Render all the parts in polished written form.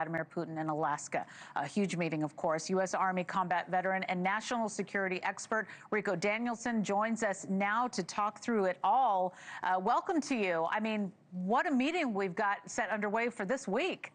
Vladimir Putin in Alaska. A huge meeting, of course. U.S. Army combat veteran and national security expert Rico Danielson joins us now to talk through it all. Welcome to you. I mean, what a meeting we've got set underway for this week.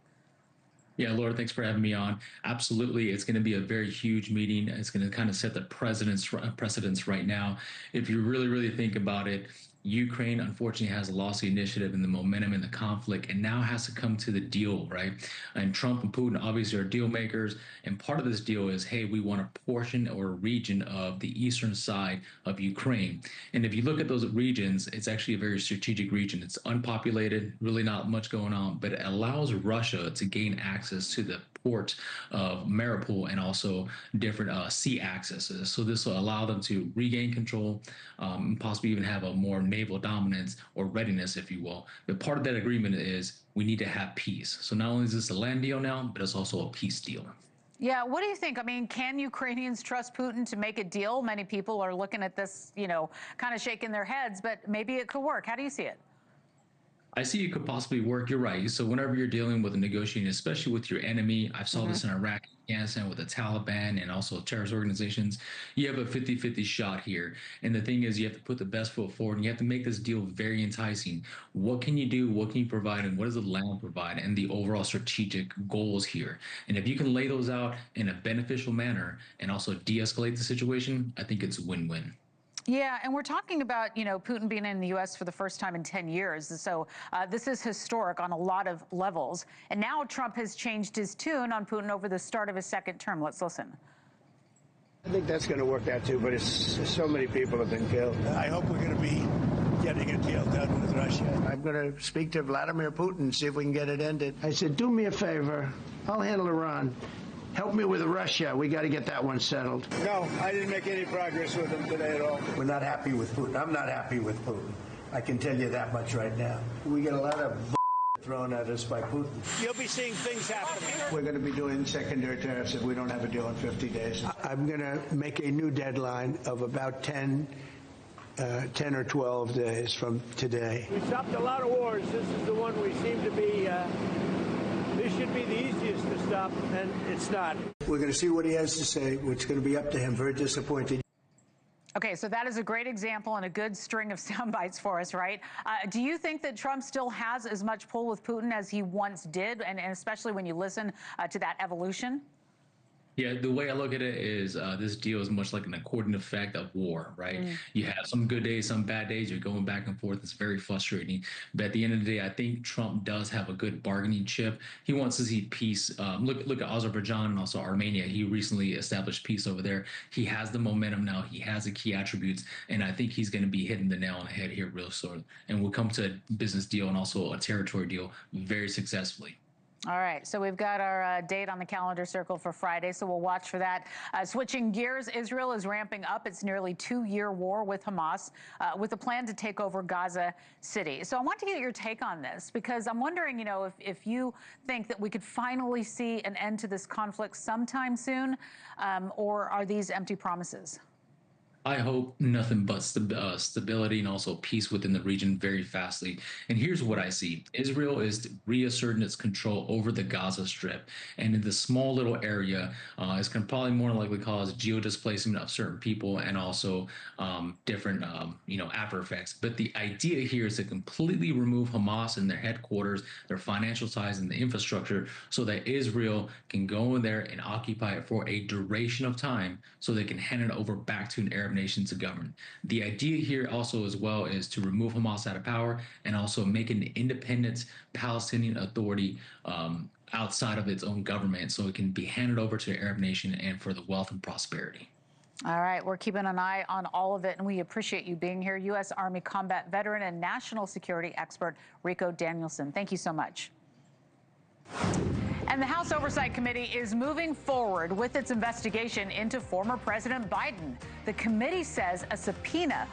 Yeah, Laura, thanks for having me on. Absolutely. It's going to be a very huge meeting. It's going to kind of set the precedence right now. If you really think about it, Ukraine, unfortunately, has lost the initiative and the momentum in the conflict and now has to come to the deal, right? And Trump and Putin obviously are deal makers. And part of this deal is, hey, we want a portion or a region of the eastern side of Ukraine. And if you look at those regions, it's actually a very strategic region. It's unpopulated, really not much going on, but it allows Russia to gain access to the port of Maripol and also different sea accesses. So this will allow them to regain control, and possibly even have a more naval dominance or readiness, if you will. But part of that agreement is we need to have peace. So not only is this a land deal now, but it's also a peace deal. Yeah, what do you think? I mean, can Ukrainians trust Putin to make a deal? Many people are looking at this, kind of shaking their heads, but maybe it could work. How do you see it? I see it could possibly work. You're right. So whenever you're dealing with a negotiating, especially with your enemy, I saw this in Iraq, Afghanistan with the Taliban and also terrorist organizations, you have a 50-50 shot here. And the thing is, you have to put the best foot forward and you have to make this deal very enticing. What can you do? What can you provide? And what does the land provide? And the overall strategic goals here. And if you can lay those out in a beneficial manner and also de-escalate the situation, I think it's a win-win. Yeah, and we're talking about, Putin being in the U.S. for the first time in 10 years. So this is historic on a lot of levels. And now Trump has changed his tune on Putin over the start of his second term. Let's listen. I think that's going to work out, too, but it's so many people have been killed. I hope we're going to be getting a deal done with Russia. I'm going to speak to Vladimir Putin, see if we can get it ended. I said, do me a favor. I'll handle Iran. Help me with Russia. We got to get that one settled. No, I didn't make any progress with him today at all. We're not happy with Putin. I'm not happy with Putin. I can tell you that much right now. We get a lot of thrown at us by Putin. You'll be seeing things happening. We're going to be doing secondary tariffs if we don't have a deal in 50 days. I'm going to make a new deadline of about 10 or 12 days from today. We stopped a lot of wars. This is the one we seem to be... This should be the easiest to stop, and it's not. We're going to see what he has to say, which is going to be up to him. Very disappointed. Okay, so that is a great example and a good string of sound bites for us, right? Do you think that Trump still has as much pull with Putin as he once did, and especially when you listen to that evolution? Yeah, the way I look at it is this deal is much like an accordion effect of war, right? You have some good days, some bad days. You're going back and forth. It's very frustrating. But at the end of the day, I think Trump does have a good bargaining chip. He wants to see peace. Look at Azerbaijan and also Armenia. He recently established peace over there. He has the momentum now. He has the key attributes. And I think he's going to be hitting the nail on the head here real soon. And we'll come to a business deal and also a territory deal very successfully. All right, so we've got our date on the calendar circle for Friday, so we'll watch for that. Switching gears, Israel is ramping up its nearly 2-year war with Hamas with a plan to take over Gaza City. So I want to get your take on this because I'm wondering, if you think that we could finally see an end to this conflict sometime soon, or are these empty promises? I hope nothing but stability and also peace within the region very fastly. And here's what I see. Israel is reasserting its control over the Gaza Strip. And in this small little area, it's going to probably more likely cause geo-displacement of certain people and also different, after effects. But the idea here is to completely remove Hamas and their headquarters, their financial ties and the infrastructure so that Israel can go in there and occupy it for a duration of time so they can hand it over back to an Arab nation to govern. The idea here also as well is to remove Hamas out of power and also make an independent Palestinian authority outside of its own government so it can be handed over to the Arab nation and for the wealth and prosperity. All right, we're keeping an eye on all of it, and we appreciate you being here. U.S. Army combat veteran and national security expert Rico Danielson. Thank you so much. And the House Oversight Committee is moving forward with its investigation into former President Biden. The committee says a subpoena